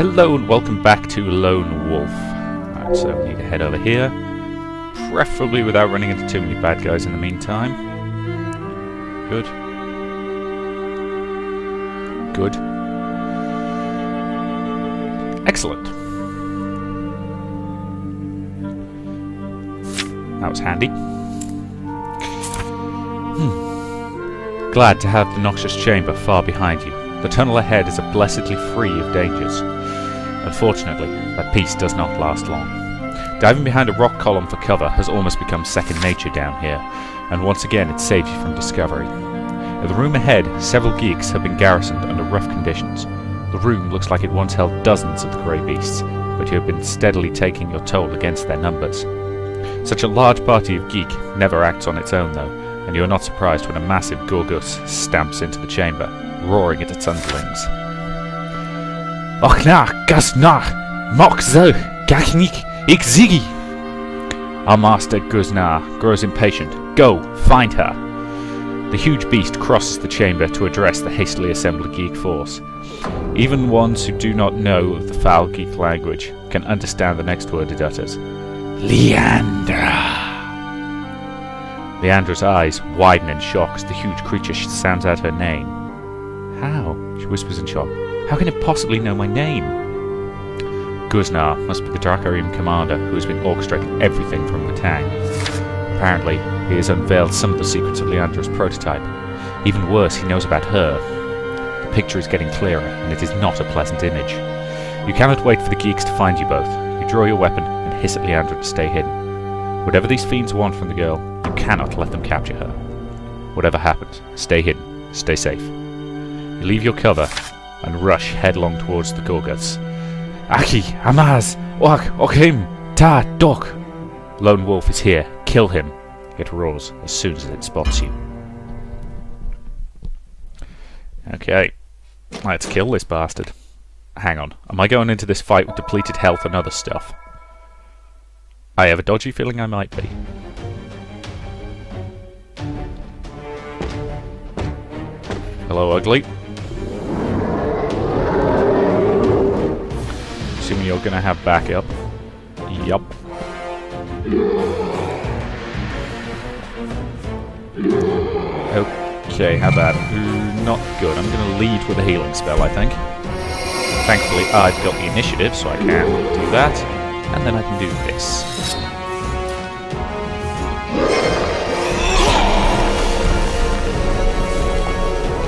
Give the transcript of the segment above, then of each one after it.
Hello and welcome back to Lone Wolf. Alright, so we need to head over here. Preferably without running into too many bad guys in the meantime. Good. Good. Excellent. That was handy. Glad to have the noxious chamber far behind you. The tunnel ahead is blessedly free of dangers. Unfortunately, that peace does not last long. Diving behind a rock column for cover has almost become second nature down here, and once again it saves you from discovery. In the room ahead, several geeks have been garrisoned under rough conditions. The room looks like it once held dozens of the grey beasts, but you have been steadily taking your toll against their numbers. Such a large party of geek never acts on its own though, and you are not surprised when a massive Gorgus stamps into the chamber, roaring at its underlings. Och na, gas na, mok zo, gachnik, ik ziggy. Our master Guznar grows impatient. Go, find her. The huge beast crosses the chamber to address the hastily assembled geek force. Even ones who do not know of the foul geek language can understand the next word it utters. Leandra. Leandra's eyes widen in shock as the huge creature sounds out her name. How? She whispers in shock. How can it possibly know my name? Guznar must be the Dracarim commander who has been orchestrating everything from the Tang. Apparently, he has unveiled some of the secrets of Leandra's prototype. Even worse, he knows about her. The picture is getting clearer, and it is not a pleasant image. You cannot wait for the geeks to find you both. You draw your weapon and hiss at Leandra to stay hidden. Whatever these fiends want from the girl, you cannot let them capture her. Whatever happens, stay hidden, stay safe. You leave your cover and rush headlong towards the Gorguts. Aki, Amaz, Oak, Okhim, Ta, Dok. Lone Wolf is here. Kill him. It roars as soon as it spots you. Okay, let's kill this bastard. Hang on, am I going into this fight with depleted health and other stuff? I have a dodgy feeling I might be. Hello, ugly. Assuming you're gonna have backup. Yup. Okay, how bad? Not good. I'm gonna lead with a healing spell, I think. Thankfully, I've got the initiative, so I can do that. And then I can do this.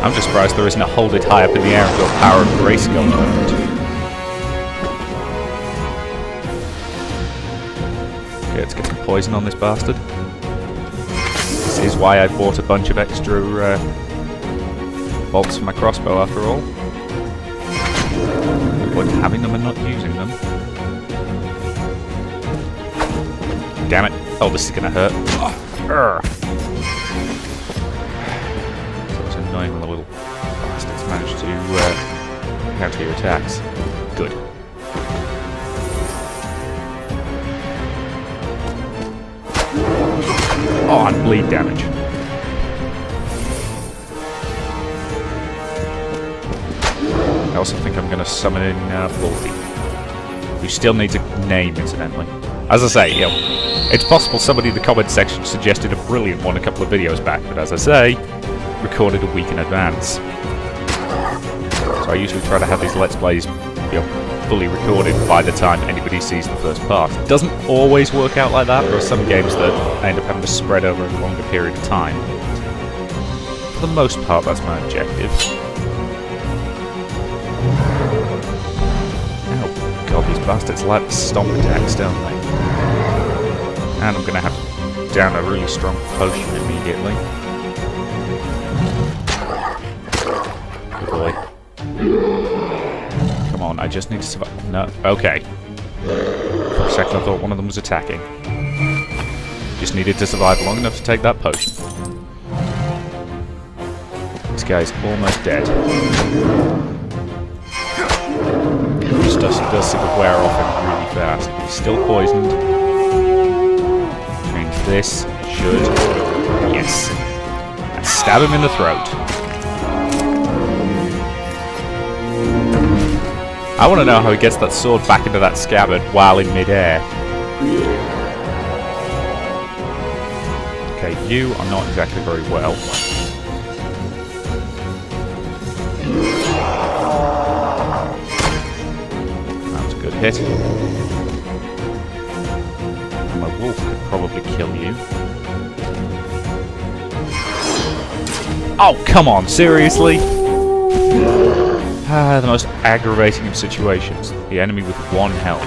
I'm just surprised there isn't a hold it high up in the air and go power of grace going on. Okay, let's get some poison on this bastard. This is why I bought a bunch of extra bolts for my crossbow after all. But having them and not using them. Damn it. Oh, this is gonna hurt. So it's annoying when the little bastards manage to counter your attacks. Good. Oh, and bleed damage. I also think I'm going to summon in Wolfie, who still needs a name, incidentally. As I say, it's possible somebody in the comment section suggested a brilliant one a couple of videos back, but as I say, recorded a week in advance. So I usually try to have these Let's Plays fully recorded by the time anybody sees the first part. It doesn't always work out like that. There are some games that I end up having to spread over a longer period of time. For the most part, that's my objective. Oh god, these bastards like stomp attacks, don't they? And I'm going to have to down a really strong potion immediately. Good boy. Come on, I just need to survive. No, okay. For a second I thought one of them was attacking. Just needed to survive long enough to take that potion. This guy's almost dead. This does seem to wear off him really fast. He's still poisoned. Which means this should... Yes. And stab him in the throat. I want to know how he gets that sword back into that scabbard while in midair. Okay, you are not exactly very well. That was a good hit. And my wolf could probably kill you. Oh, come on, seriously? The most aggravating of situations. The enemy with 1 health.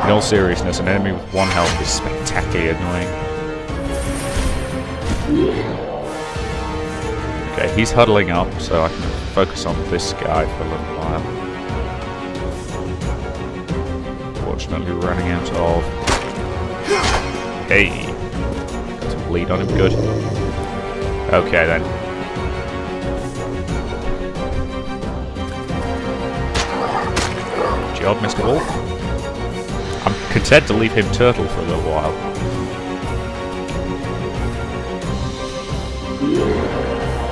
In all seriousness, an enemy with 1 health is spectacularly annoying. Okay, he's huddling up, so I can focus on this guy for a little while. Fortunately, we're running out of... Hey! Got some bleed on him, good. Okay then. Good job, Mr. Wolf. I'm content to leave him turtle for a little while.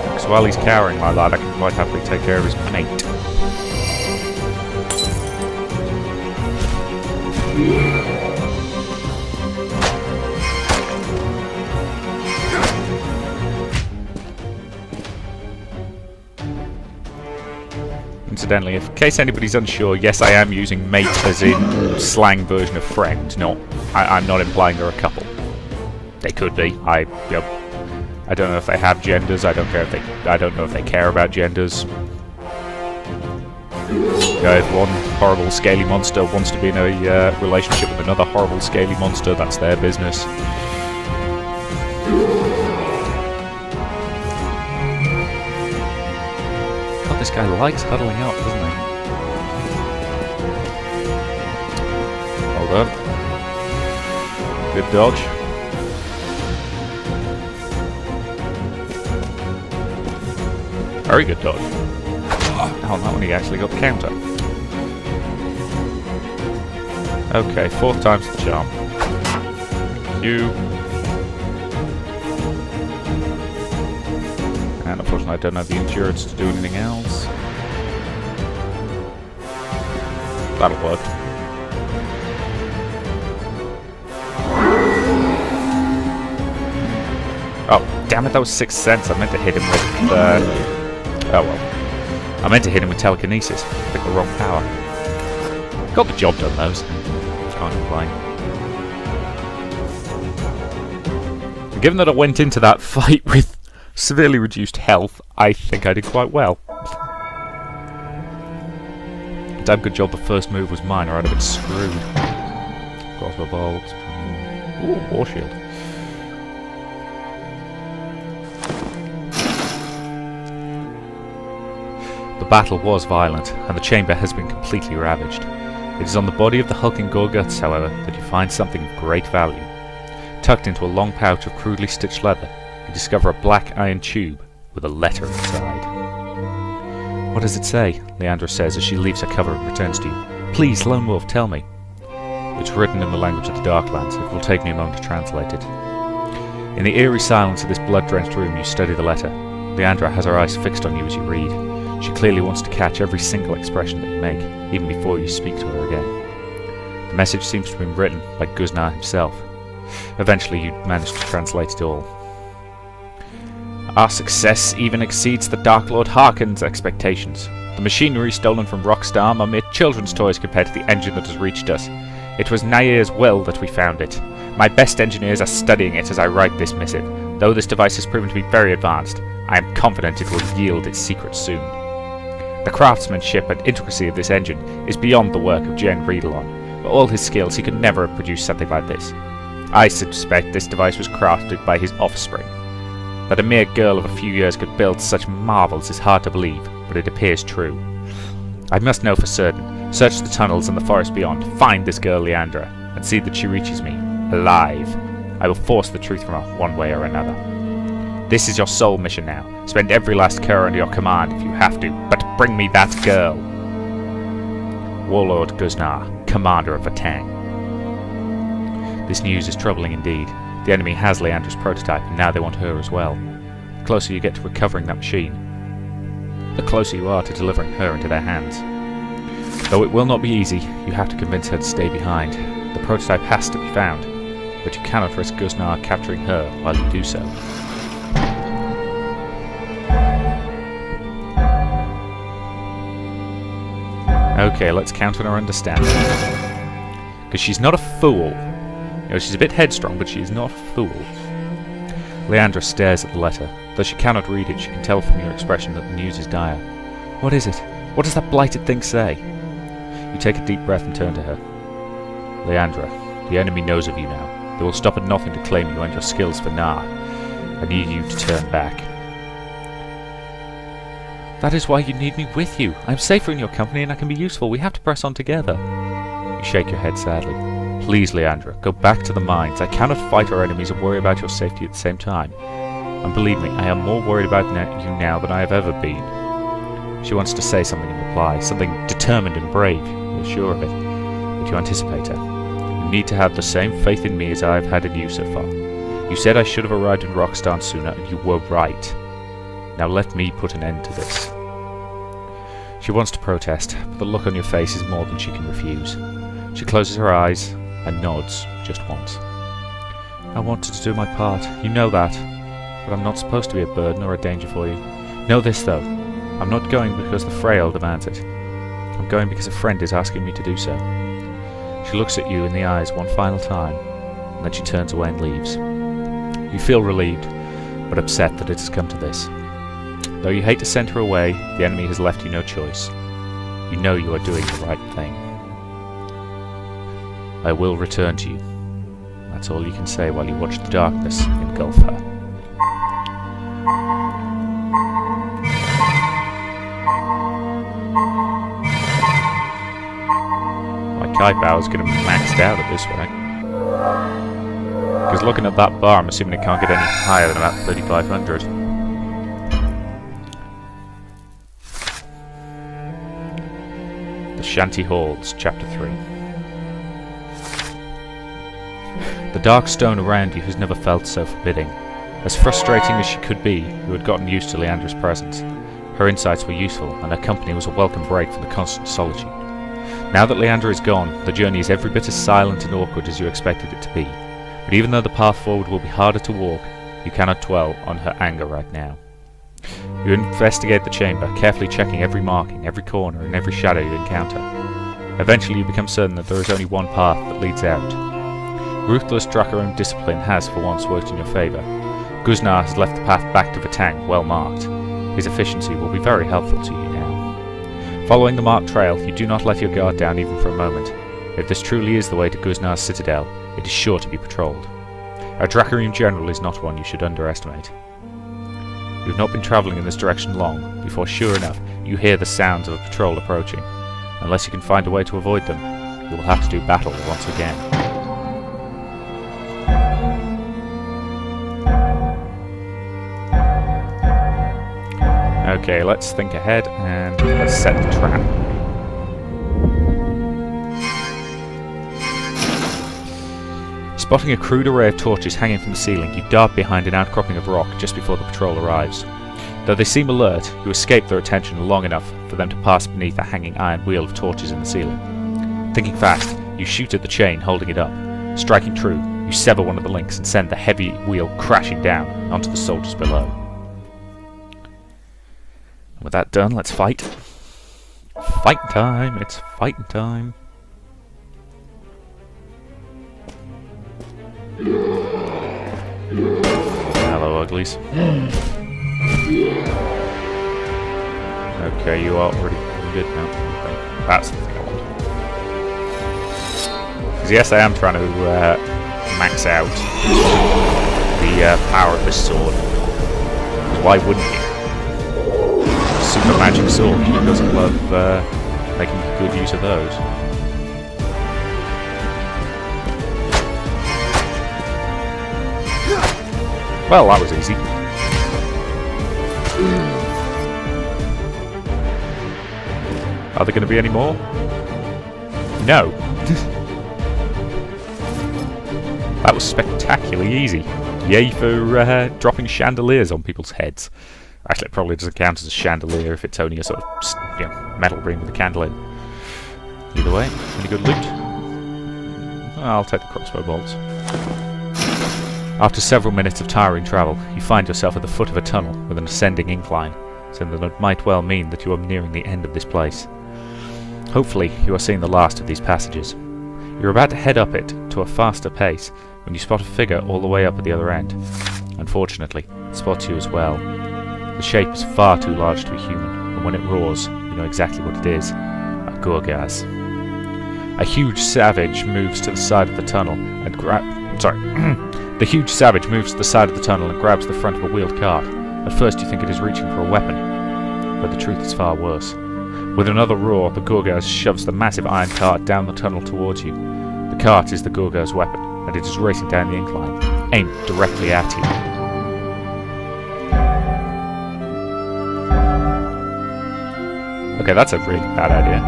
Because while he's cowering like that, I can quite happily take care of his mate. Incidentally, in case anybody's unsure, yes, I am using mate as in slang version of friend. No, I'm not implying they're a couple. They could be. I don't know if they have genders. I don't know if they care about genders. If one horrible scaly monster wants to be in a relationship with another horrible scaly monster, that's their business. God, this guy likes huddling up, doesn't he? Hold on. Good dodge. Very good dodge. Oh, that one he actually got the counter. Okay, 4th time's the charm. You. And unfortunately I don't have the endurance to do anything else. That'll work. Oh, damn it, that was 6th sense. I meant to hit him with... oh well. I meant to hit him with telekinesis. Picked the wrong power. Got the job done, though. Can't complain. Given that I went into that fight with severely reduced health, I think I did quite well. Damn good job the first move was mine, or I'd have been screwed. Crossbow bolts. Ooh, war shield. The battle was violent, and the chamber has been completely ravaged. It is on the body of the hulking Gorguts, however, that you find something of great value. Tucked into a long pouch of crudely stitched leather, you discover a black iron tube with a letter inside. What does it say? Leandra says as she leaves her cover and returns to you. Please, Lone Wolf, tell me. It's written in the language of the Darklands. It will take me a moment to translate it. In the eerie silence of this blood-drenched room, you study the letter. Leandra has her eyes fixed on you as you read. She clearly wants to catch every single expression that you make, even before you speak to her again. The message seems to have been written by Guznar himself. Eventually you manage to translate it all. Our success even exceeds the Dark Lord Harkon's expectations. The machinery stolen from Rockstar are mere children's toys compared to the engine that has reached us. It was Nair's will that we found it. My best engineers are studying it as I write this missive. Though this device has proven to be very advanced, I am confident it will yield its secrets soon. The craftsmanship and intricacy of this engine is beyond the work of Jen Riedalon. For all his skills, he could never have produced something like this. I suspect this device was crafted by his offspring. That a mere girl of a few years could build such marvels is hard to believe, but it appears true. I must know for certain. Search the tunnels and the forest beyond. Find this girl Leandra, and see that she reaches me, alive. I will force the truth from her, one way or another. This is your sole mission now. Spend every last cur under your command if you have to, but bring me that girl. Warlord Guznar, commander of Vatang. This news is troubling indeed. The enemy has Leandra's prototype, and now they want her as well. closer you get to recovering that machine, the closer you are to delivering her into their hands. Though it will not be easy, you have to convince her to stay behind. The prototype has to be found, but you cannot risk Guznar capturing her while you do so. Okay, let's count on her understanding. Because she's not a fool. You know, she's a bit headstrong, but she's not a fool. Leandra stares at the letter. Though she cannot read it, she can tell from your expression that the news is dire. What is it? What does that blighted thing say? You take a deep breath and turn to her. Leandra, the enemy knows of you now. They will stop at nothing to claim you and your skills for Nah. I need you to turn back. That is why you need me with you. I am safer in your company and I can be useful. We have to press on together. You shake your head sadly. Please, Leandra, go back to the mines. I cannot fight our enemies and worry about your safety at the same time. And believe me, I am more worried about you now than I have ever been. She wants to say something in reply, something determined and brave. You're sure of it, but you anticipate her. You need to have the same faith in me as I have had in you so far. You said I should have arrived in Rockstar sooner, and you were right. Now let me put an end to this. She wants to protest, but the look on your face is more than she can refuse. She closes her eyes and nods just once. I wanted to do my part, you know that, but I'm not supposed to be a burden or a danger for you. Know this though, I'm not going because the frail demands it. I'm going because a friend is asking me to do so. She looks at you in the eyes one final time, and then she turns away and leaves. You feel relieved, but upset that it has come to this. Though you hate to send her away, the enemy has left you no choice. You know you are doing the right thing. I will return to you. That's all you can say while you watch the darkness engulf her. My Kai power is going to be maxed out at this rate. Because looking at that bar, I'm assuming it can't get any higher than about 3,500. The Shanty Halls, Chapter 3. The dark stone around you has never felt so forbidding. As frustrating as she could be, you had gotten used to Leandra's presence. Her insights were useful, and her company was a welcome break from the constant solitude. Now that Leandra is gone, the journey is every bit as silent and awkward as you expected it to be. But even though the path forward will be harder to walk, you cannot dwell on her anger right now. You investigate the chamber, carefully checking every marking, every corner, and every shadow you encounter. Eventually you become certain that there is only one path that leads out. Ruthless Dracarum discipline has for once worked in your favour. Guznar has left the path back to Vatang well marked. His efficiency will be very helpful to you now. Following the marked trail, you do not let your guard down even for a moment. If this truly is the way to Guznar's citadel, it is sure to be patrolled. Our Dracarum general is not one you should underestimate. You have not been travelling in this direction long, before sure enough you hear the sounds of a patrol approaching. Unless you can find a way to avoid them, you will have to do battle once again. Okay, let's think ahead and let's set the trap. Spotting a crude array of torches hanging from the ceiling, you dart behind an outcropping of rock just before the patrol arrives. Though they seem alert, you escape their attention long enough for them to pass beneath a hanging iron wheel of torches in the ceiling. Thinking fast, you shoot at the chain holding it up. Striking true, you sever one of the links and send the heavy wheel crashing down onto the soldiers below. With that done, let's fight. Fighting time! It's fighting time! Hello, uglies. Okay, you are already good now. Okay. That's the thing I want. Because yes, I am trying to max out the power of this sword. Why wouldn't you? Super magic sword, who doesn't love making good use of those? Well, that was easy. Are there going to be any more? No. That was spectacularly easy. Yay for dropping chandeliers on people's heads. Actually, it probably doesn't count as a chandelier if it's only a sort of metal ring with a candle in. Either way, any good loot? I'll take the crossbow bolts. After several minutes of tiring travel, you find yourself at the foot of a tunnel with an ascending incline, so that it might well mean that you are nearing the end of this place. Hopefully, you are seeing the last of these passages. You're about to head up it to a faster pace when you spot a figure all the way up at the other end. Unfortunately, it spots you as well. The shape is far too large to be human, and when it roars, you know exactly what it is. A Gorgaz. A huge savage moves to the side of the tunnel and The huge savage moves to the side of the tunnel and grabs the front of a wheeled cart. At first you think it is reaching for a weapon, but the truth is far worse. With another roar, the Gorgaz shoves the massive iron cart down the tunnel towards you. The cart is the Gorgaz weapon, and it is racing down the incline, aimed directly at you. Okay, that's a really bad idea.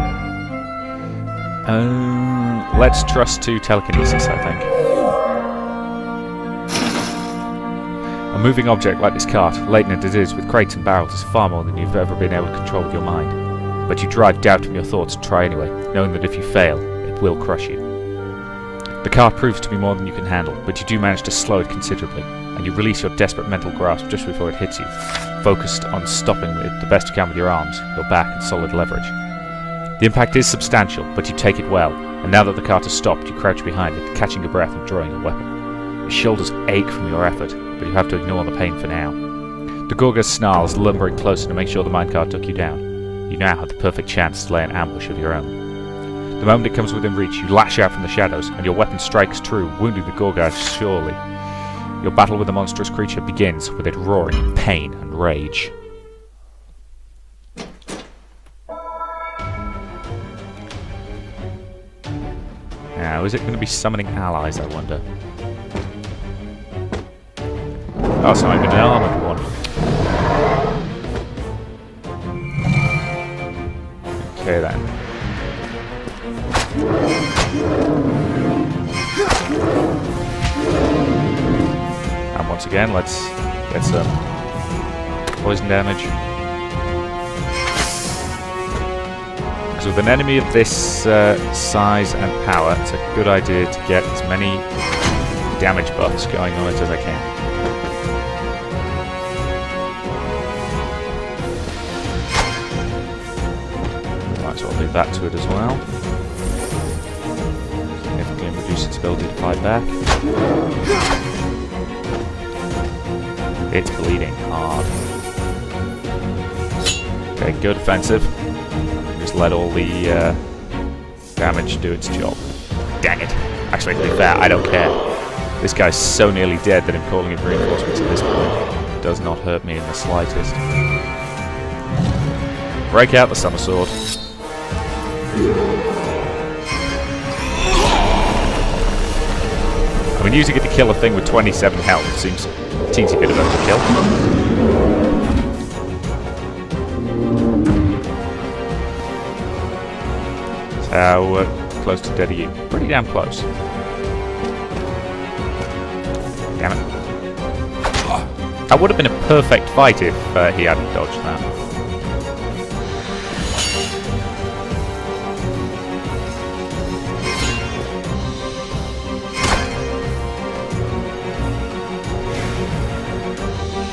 Let's trust to telekinesis, I think. A moving object like this cart, laden as it is with crates and barrels, is far more than you've ever been able to control with your mind. But you drive doubt from your thoughts and try anyway, knowing that if you fail, it will crush you. The cart proves to be more than you can handle, but you do manage to slow it considerably, and you release your desperate mental grasp just before it hits you, focused on stopping it the best you can with your arms, your back and solid leverage. The impact is substantial, but you take it well, and now that the cart has stopped, you crouch behind it, catching your breath and drawing your weapon. Your shoulders ache from your effort, but you have to ignore the pain for now. The Gorgaz snarls, lumbering closer to make sure the minecart took you down. You now have the perfect chance to lay an ambush of your own. The moment it comes within reach, you lash out from the shadows, and your weapon strikes true, wounding the Gorgaz surely. Your battle with the monstrous creature begins, with it roaring in pain and rage. Now, is it going to be summoning allies, I wonder? Oh, it's not even an armoured one. Okay then. And once again, let's get some poison damage. Because with an enemy of this size and power, it's a good idea to get as many damage buffs going on it as I can. Might as well do that to it as well. Significantly reduce its ability to fight back. It's bleeding hard. Okay, good offensive. Just let all the damage do its job. Dang it. Actually, to be fair, I don't care. This guy's so nearly dead that him calling it reinforcements at this point does not hurt me in the slightest. Break out the summer sword. I mean, using it to kill a thing with 27 health seems a teensy bit of overkill. How close to dead are you? Pretty damn close. Damn it. That would have been a perfect fight if he hadn't dodged that.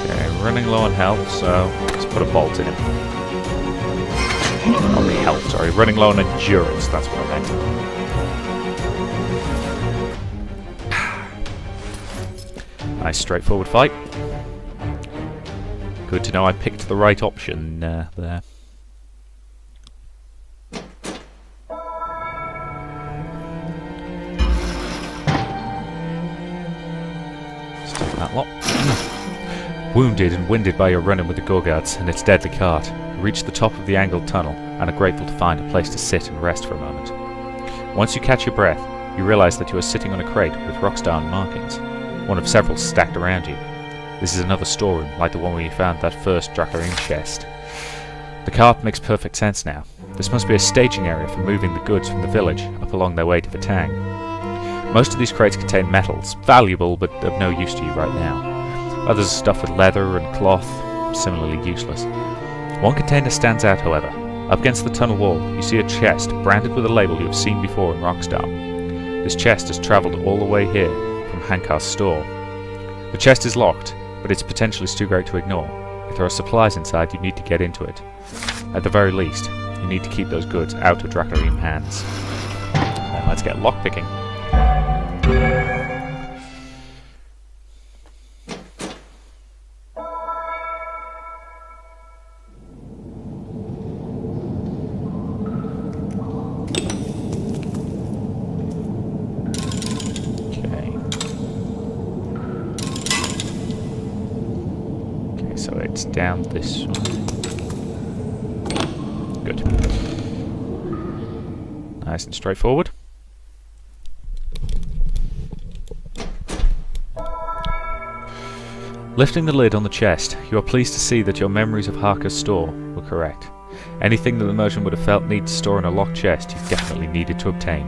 Okay, running low on health, so let's put a bolt in him. On the health, sorry. Running low on endurance, that's what I meant. Nice straightforward fight. Good to know I picked the right option there. Let's take that lot. Wounded and winded by your run-in with the Gorgaz and its deadly cart, you reach the top of the angled tunnel and are grateful to find a place to sit and rest for a moment. Once you catch your breath, you realise that you are sitting on a crate with rockstone markings, one of several stacked around you. This is another storeroom, like the one where you found that first Dracarine chest. The cart makes perfect sense now. This must be a staging area for moving the goods from the village up along their way to the Tang. Most of these crates contain metals, valuable but of no use to you right now. Others are stuffed with leather and cloth, similarly useless. One container stands out, however. Up against the tunnel wall, you see a chest branded with a label you have seen before in Rockstar. This chest has travelled all the way here from Hankar's store. The chest is locked, but its potential is too great to ignore. If there are supplies inside, you need to get into it. At the very least, you need to keep those goods out of Dracarim hands. Then let's get lockpicking. So it's down this way. Good. Nice and straightforward. Lifting the lid on the chest, you are pleased to see that your memories of Harker's store were correct. Anything that the merchant would have felt need to store in a locked chest, you definitely needed to obtain.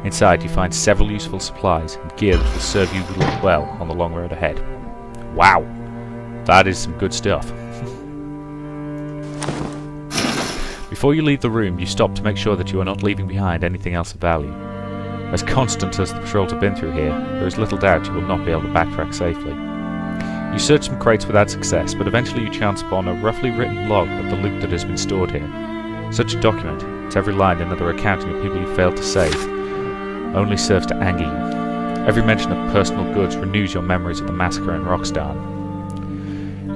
Inside, you find several useful supplies and gear that will serve you well on the long road ahead. Wow! That is some good stuff. Before you leave the room, you stop to make sure that you are not leaving behind anything else of value. As constant as the patrols have been through here, there is little doubt you will not be able to backtrack safely. You search some crates without success, but eventually you chance upon a roughly written log of the loot that has been stored here. Such a document, its every line another accounting of people you failed to save, only serves to anger you. Every mention of personal goods renews your memories of the massacre in Rockstar.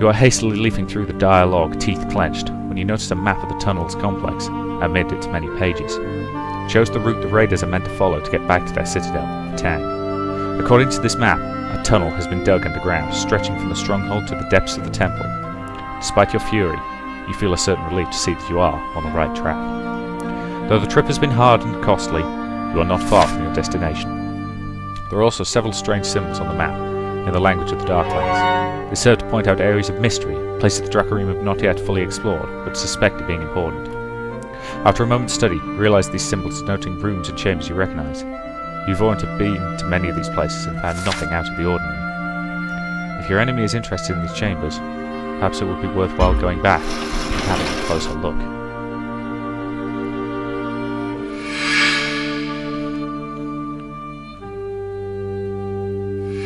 You are hastily leafing through the dialogue, teeth clenched, when you notice a map of the tunnel's complex amid its many pages. It shows the route the raiders are meant to follow to get back to their citadel, the Tang. According to this map, a tunnel has been dug underground, stretching from the stronghold to the depths of the temple. Despite your fury, you feel a certain relief to see that you are on the right track. Though the trip has been hard and costly, you are not far from your destination. There are also several strange symbols on the map, in the language of the Darklands. They serve to point out areas of mystery, places the Dracarim have not yet fully explored, but suspect of being important. After a moment's study, you realise these symbols denoting rooms and chambers you recognise. You've already been to many of these places and found nothing out of the ordinary. If your enemy is interested in these chambers, perhaps it would be worthwhile going back and having a closer look.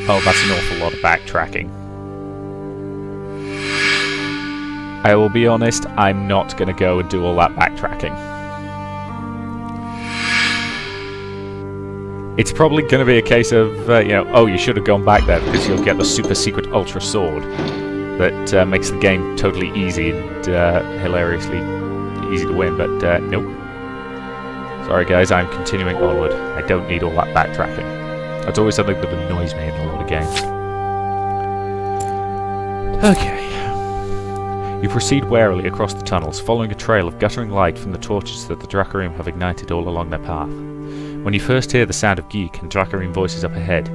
Oh, that's an awful lot of backtracking. I will be honest, I'm not going to go and do all that backtracking. It's probably going to be a case of, oh, you should have gone back there because you'll get the super secret ultra sword that makes the game totally easy and hilariously easy to win, but nope. Sorry guys, I'm continuing onward. I don't need all that backtracking. That's always something that annoys me in a lot of games. Okay. You proceed warily across the tunnels, following a trail of guttering light from the torches that the Dracarim have ignited all along their path. When you first hear the sound of geek and Dracarim voices up ahead,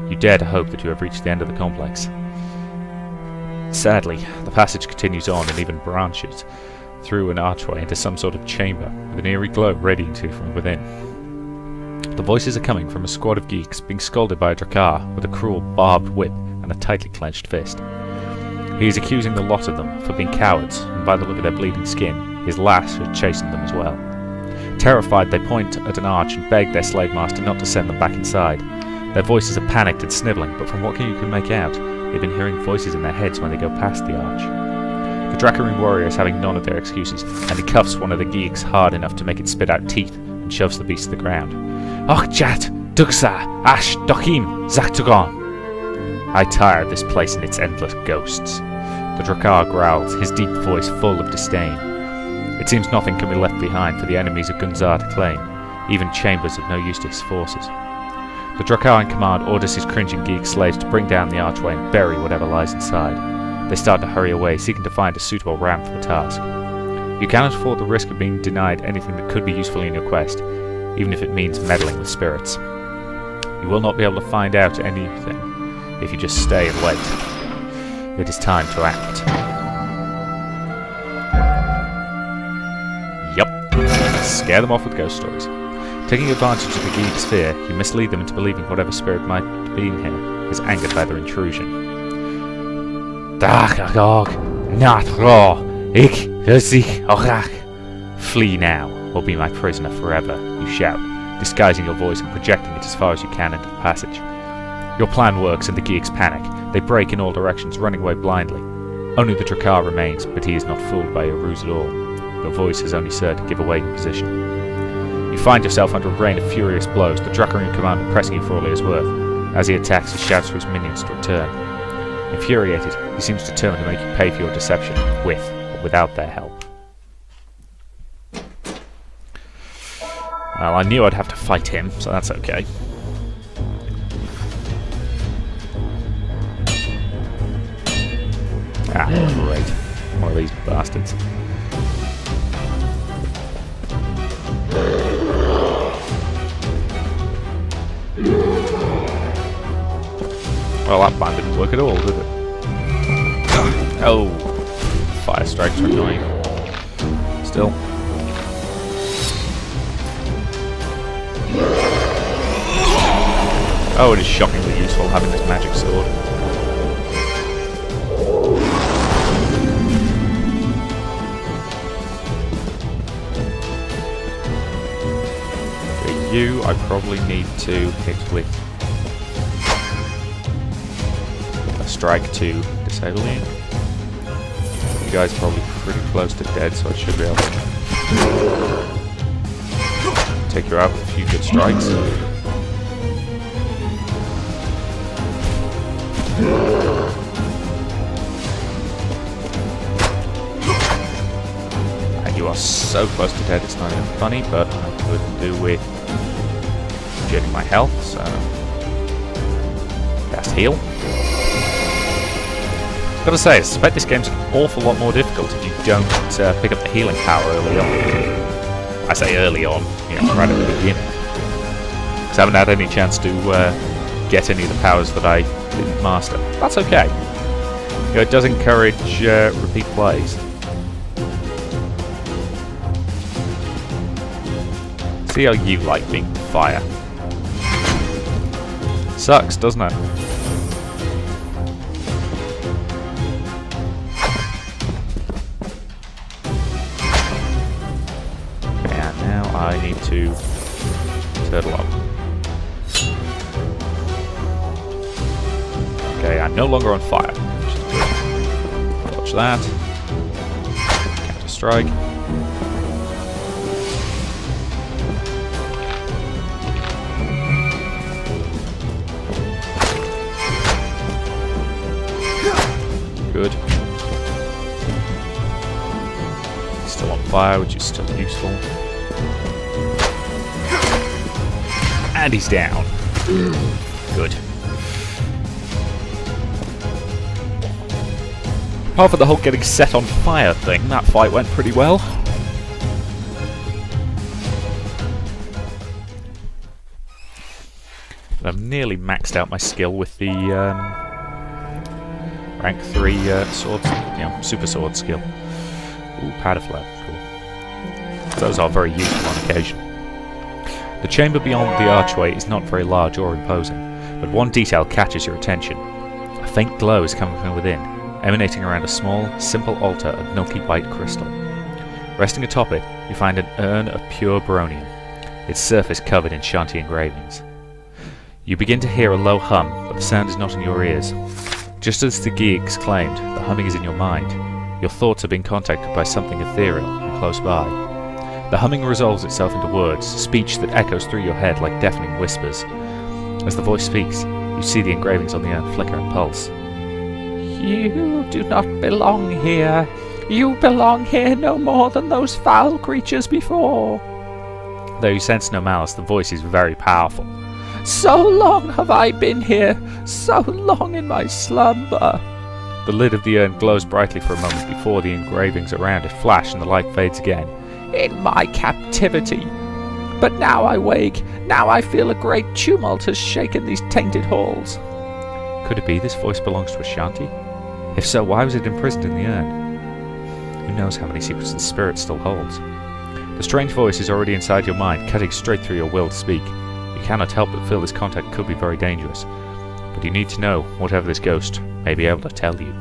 you dare to hope that you have reached the end of the complex. Sadly, the passage continues on and even branches through an archway into some sort of chamber, with an eerie glow radiating from within. The voices are coming from a squad of geeks being scolded by a Drakkar with a cruel barbed whip and a tightly clenched fist. He is accusing the lot of them for being cowards, and by the look of their bleeding skin, his lash had chastened them as well. Terrified, they point at an arch and beg their slave master not to send them back inside. Their voices are panicked and snivelling, but from what you can make out, they've been hearing voices in their heads when they go past the arch. The Dracarim warrior is having none of their excuses, and he cuffs one of the geeks hard enough to make it spit out teeth and shoves the beast to the ground. Och Jat, Dugsa, Ash, Dokim, Zaktugon. I tire of this place and its endless ghosts. The Drakkar growls, his deep voice full of disdain. It seems nothing can be left behind for the enemies of Gunzar to claim, even chambers of no use to his forces. The Drakkar in command orders his cringing geek slaves to bring down the archway and bury whatever lies inside. They start to hurry away, seeking to find a suitable ramp for the task. You cannot afford the risk of being denied anything that could be useful in your quest, even if it means meddling with spirits. You will not be able to find out anything if you just stay and wait. It is time to act. Yup. Scare them off with ghost stories. Taking advantage of the geek's fear, you mislead them into believing whatever spirit might be in here is angered by their intrusion. Flee now, or be my prisoner forever, you shout, disguising your voice and projecting it as far as you can into the passage. Your plan works and the geeks panic. They break in all directions, running away blindly. Only the Drakkar remains, but he is not fooled by your ruse at all. Your voice has only served to give away your position. You find yourself under a rain of furious blows, the Drakkaroon commander pressing you for all he is worth. As he attacks, he shouts to his minions to return. Infuriated, he seems determined to make you pay for your deception, with or without their help. Well, I knew I'd have to fight him, so that's okay. Ah, great. One of these bastards. Well, that plan didn't work at all, did it? Oh! Fire strikes are annoying. Still. Oh, it is shockingly useful having this magic sword. You, I probably need to hit with a strike to disable you. You guys are probably pretty close to dead, so I should be able to take you out with a few good strikes. And you are so close to dead, it's not even funny, but I could do with getting my health, so cast heal. Gotta say, I suspect this game's an awful lot more difficult if you don't pick up the healing power early on. I say early on, right at the beginning. Because I haven't had any chance to get any of the powers that I didn't master. That's okay. It does encourage repeat plays. See how you like being fire. Sucks, doesn't it? Okay, and now I need to turtle up. Okay, I'm no longer on fire, which is good. Dodge that. Counter strike. Good. Still on fire, which is still useful. And he's down. Good. Apart from the whole getting set on fire thing, that fight went pretty well. I've nearly maxed out my skill with the rank 3 sword, super sword skill. Ooh, powder flare, cool. Those are very useful on occasion. The chamber beyond the archway is not very large or imposing, but one detail catches your attention. A faint glow is coming from within, emanating around a small, simple altar of milky white crystal. Resting atop it, you find an urn of pure baronium, its surface covered in Shanti engravings. You begin to hear a low hum, but the sound is not in your ears. Just as the geeks claimed, the humming is in your mind. Your thoughts are being contacted by something ethereal and close by. The humming resolves itself into words, speech that echoes through your head like deafening whispers. As the voice speaks, you see the engravings on the urn flicker and pulse. You do not belong here. You belong here no more than those foul creatures before. Though you sense no malice, the voice is very powerful. So long have I been here, so long in my slumber. The lid of the urn glows brightly for a moment before the engravings around it flash and the light fades again. In my captivity. But now I wake, now I feel a great tumult has shaken these tainted halls. Could it be this voice belongs to Ashanti? If so, why was it imprisoned in the urn? Who knows how many secrets the spirit still holds? The strange voice is already inside your mind, cutting straight through your will to speak. You cannot help but feel this contact could be very dangerous, but you need to know whatever this ghost may be able to tell you.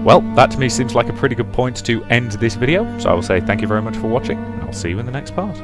Well, that to me seems like a pretty good point to end this video, so I will say thank you very much for watching, and I'll see you in the next part.